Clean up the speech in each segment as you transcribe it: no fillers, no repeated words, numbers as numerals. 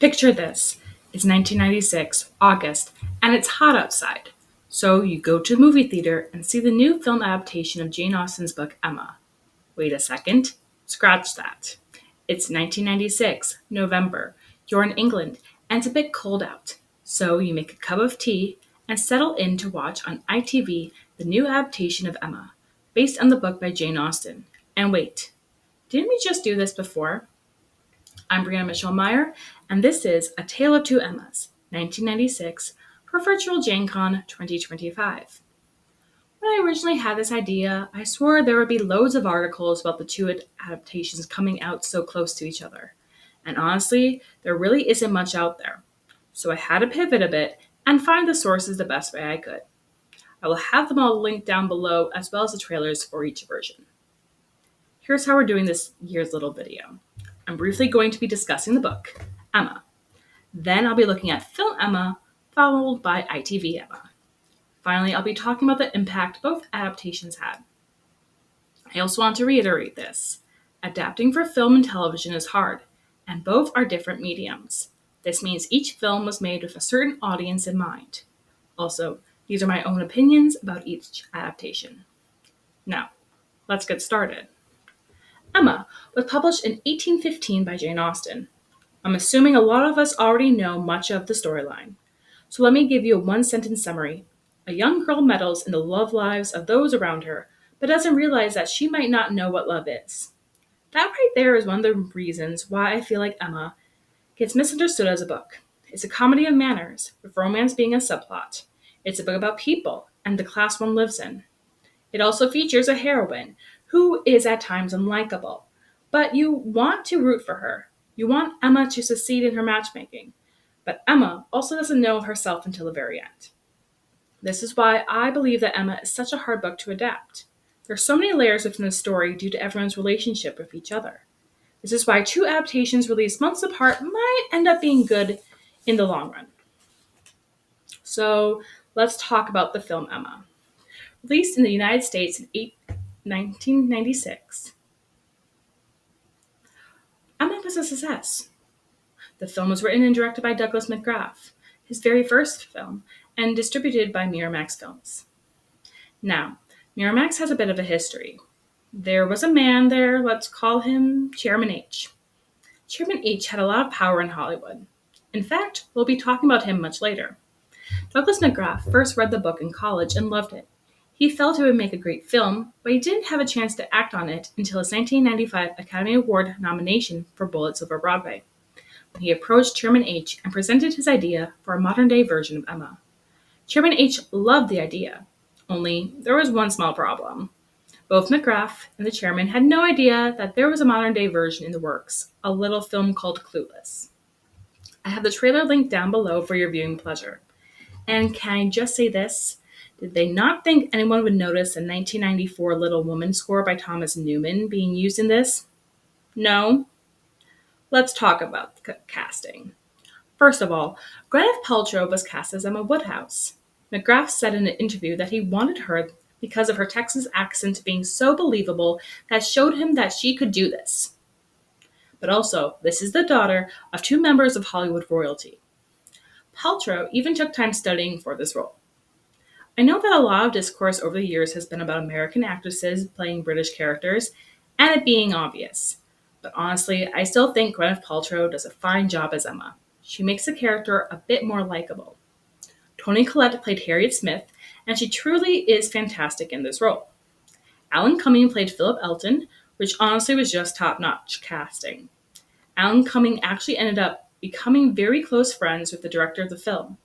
Picture this. It's 1996, August, and it's hot outside. So you go to the movie theater and see the new film adaptation of Jane Austen's book Emma. Wait a second. Scratch that. It's 1996, November. You're in England, and it's a bit cold out. So you make a cup of tea and settle in to watch on ITV the new adaptation of Emma, based on the book by Jane Austen. And wait, didn't we just do this before? I'm Briana Michelle Meyer, and this is A Tale of Two Emmas, 1996, for Virtual JaneCon 2025. When I originally had this idea, I swore there would be loads of articles about the two adaptations coming out so close to each other. And honestly, there really isn't much out there. So I had to pivot a bit and find the sources the best way I could. I will have them all linked down below as well as the trailers for each version. Here's how we're doing this year's little video. I'm briefly going to be discussing the book, Emma. Then I'll be looking at film Emma, followed by ITV Emma. Finally, I'll be talking about the impact both adaptations had. I also want to reiterate this. Adapting for film and television is hard, and both are different mediums. This means each film was made with a certain audience in mind. Also, these are my own opinions about each adaptation. Now, let's get started. Emma was published in 1815 by Jane Austen. I'm assuming a lot of us already know much of the storyline. So let me give you a one-sentence summary. A young girl meddles in the love lives of those around her, but doesn't realize that she might not know what love is. That right there is one of the reasons why I feel like Emma gets misunderstood as a book. It's a comedy of manners, with romance being a subplot. It's a book about people and the class one lives in. It also features a heroine who is at times unlikable, but you want to root for her. You want Emma to succeed in her matchmaking, but Emma also doesn't know herself until the very end. This is why I believe that Emma is such a hard book to adapt. There are so many layers within the story due to everyone's relationship with each other. This is why two adaptations released months apart might end up being good in the long run. So let's talk about the film Emma. Released in the United States in 1996, Emma was a success. The film was written and directed by Douglas McGrath, his very first film, and distributed by Miramax Films. Now, Miramax has a bit of a history. There was a man there, let's call him Chairman H. Chairman H had a lot of power in Hollywood. In fact, we'll be talking about him much later. Douglas McGrath first read the book in college and loved it. He felt it would make a great film, but he didn't have a chance to act on it until his 1995 Academy Award nomination for Bullets Over Broadway, when he approached Chairman H and presented his idea for a modern-day version of Emma. Chairman H loved the idea, only there was one small problem. Both McGrath and the chairman had no idea that there was a modern-day version in the works, a little film called Clueless. I have the trailer linked down below for your viewing pleasure. And can I just say this? Did they not think anyone would notice the 1994 Little Woman score by Thomas Newman being used in this? No? Let's talk about casting. First of all, Gwyneth Paltrow was cast as Emma Woodhouse. McGrath said in an interview that he wanted her because of her Texas accent being so believable that showed him that she could do this. But also, this is the daughter of two members of Hollywood royalty. Paltrow even took time studying for this role. I know that a lot of discourse over the years has been about American actresses playing British characters, and it being obvious. But honestly, I still think Gwyneth Paltrow does a fine job as Emma. She makes the character a bit more likable. Toni Collette played Harriet Smith, and she truly is fantastic in this role. Alan Cumming played Philip Elton, which honestly was just top-notch casting. Alan Cumming actually ended up becoming very close friends with the director of the film.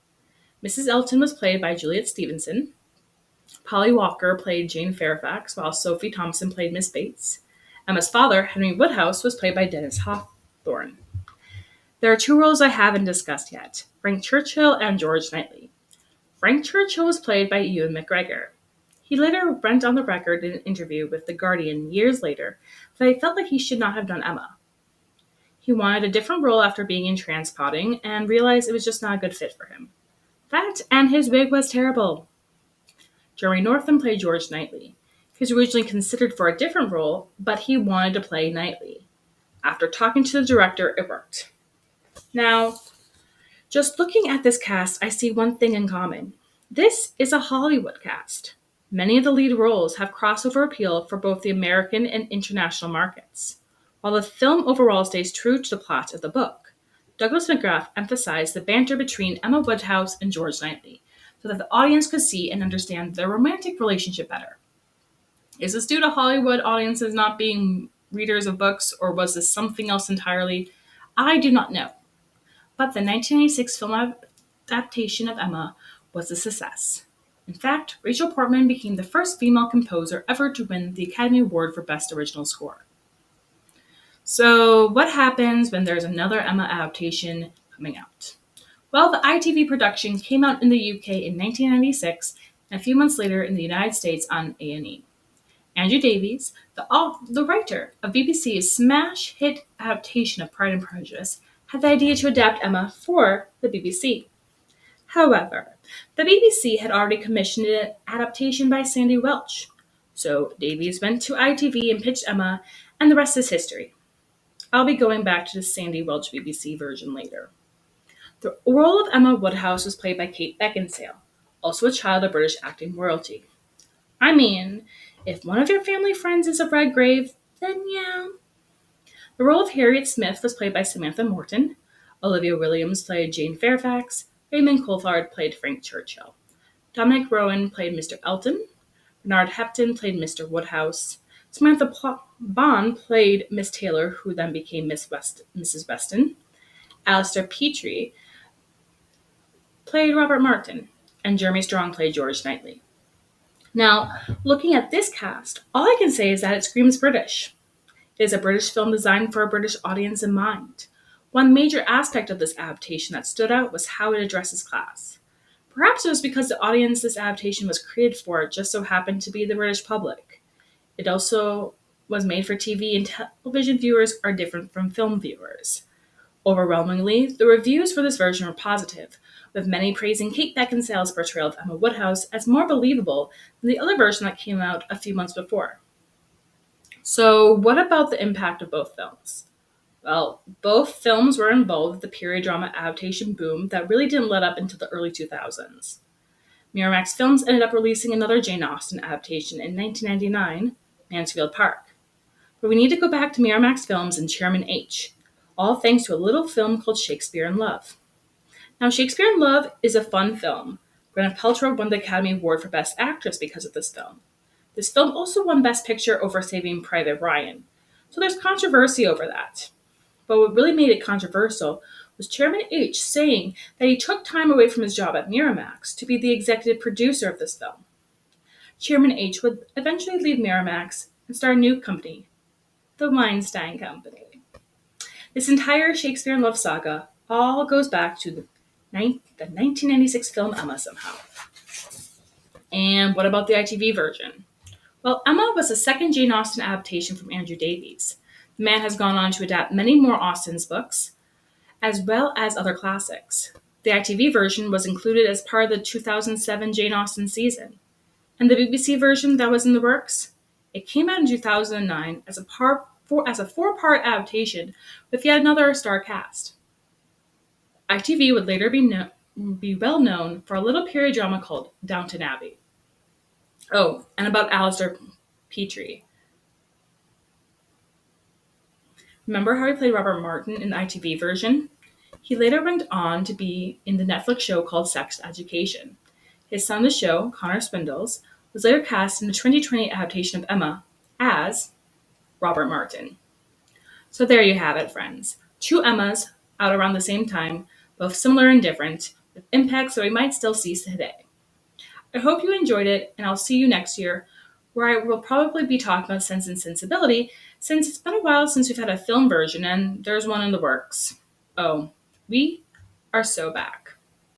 Mrs. Elton was played by Juliet Stevenson. Polly Walker played Jane Fairfax, while Sophie Thompson played Miss Bates. Emma's father, Henry Woodhouse, was played by Dennis Hawthorne. There are two roles I haven't discussed yet, Frank Churchill and George Knightley. Frank Churchill was played by Ewan McGregor. He later went on the record in an interview with The Guardian years later that he felt like he should not have done Emma. He wanted a different role after being in Transpotting and realized it was just not a good fit for him. That and his wig was terrible. Jeremy Northam played George Knightley. He was originally considered for a different role, but he wanted to play Knightley. After talking to the director, it worked. Now, just looking at this cast, I see one thing in common. This is a Hollywood cast. Many of the lead roles have crossover appeal for both the American and international markets. While the film overall stays true to the plot of the book, Douglas McGrath emphasized the banter between Emma Woodhouse and George Knightley so that the audience could see and understand their romantic relationship better. Is this due to Hollywood audiences not being readers of books, or was this something else entirely? I do not know. But the 1986 film adaptation of Emma was a success. In fact, Rachel Portman became the first female composer ever to win the Academy Award for Best Original Score. So, what happens when there's another Emma adaptation coming out? Well, the ITV production came out in the UK in 1996 and a few months later in the United States on A&E. Andrew Davies, the writer of BBC's smash hit adaptation of Pride and Prejudice, had the idea to adapt Emma for the BBC. However, the BBC had already commissioned an adaptation by Sandy Welch, so Davies went to ITV and pitched Emma, and the rest is history. I'll be going back to the Sandy Welch BBC version later. The role of Emma Woodhouse was played by Kate Beckinsale, also a child of British acting royalty. I mean, if one of your family friends is of Redgrave, then yeah. The role of Harriet Smith was played by Samantha Morton. Olivia Williams played Jane Fairfax. Raymond Coulthard played Frank Churchill. Dominic Rowan played Mr. Elton. Bernard Hepton played Mr. Woodhouse. Samantha Bond played Miss Taylor, who then became Mrs. Weston. Alistair Petrie played Robert Martin. And Jeremy Strong played George Knightley. Now, looking at this cast, all I can say is that it screams British. It is a British film designed for a British audience in mind. One major aspect of this adaptation that stood out was how it addresses class. Perhaps it was because the audience this adaptation was created for just so happened to be the British public. It also was made for TV, and television viewers are different from film viewers. Overwhelmingly, the reviews for this version were positive, with many praising Kate Beckinsale's portrayal of Emma Woodhouse as more believable than the other version that came out a few months before. So, what about the impact of both films? Well, both films were involved with the period drama adaptation boom that really didn't let up until the early 2000s. Miramax Films ended up releasing another Jane Austen adaptation in 1999, Mansfield Park. But we need to go back to Miramax Films and Chairman H, all thanks to a little film called Shakespeare in Love. Now, Shakespeare in Love is a fun film. Gwyneth Paltrow won the Academy Award for Best Actress because of this film. This film also won Best Picture over Saving Private Ryan, so there's controversy over that. But what really made it controversial was Chairman H saying that he took time away from his job at Miramax to be the executive producer of this film. Chairman H would eventually leave Miramax and start a new company, the Weinstein Company. This entire Shakespeare in Love saga all goes back to the 1996 film Emma somehow. And what about the ITV version? Well, Emma was the second Jane Austen adaptation from Andrew Davies. The man has gone on to adapt many more Austen's books, as well as other classics. The ITV version was included as part of the 2007 Jane Austen season. And the BBC version that was in the works? It came out in 2009 as a four-part adaptation with yet another star cast. ITV would later be well known for a little period drama called Downton Abbey. Oh, and about Alistair Petrie. Remember how he played Robert Martin in the ITV version? He later went on to be in the Netflix show called Sex Education. His son in the show, Connor Spindles, was later cast in the 2020 adaptation of Emma as Robert Martin. So there you have it, friends. Two Emmas out around the same time, both similar and different, with impacts that we might still see today. I hope you enjoyed it, and I'll see you next year, where I will probably be talking about Sense and Sensibility, since it's been a while since we've had a film version, and there's one in the works. Oh, we are so back.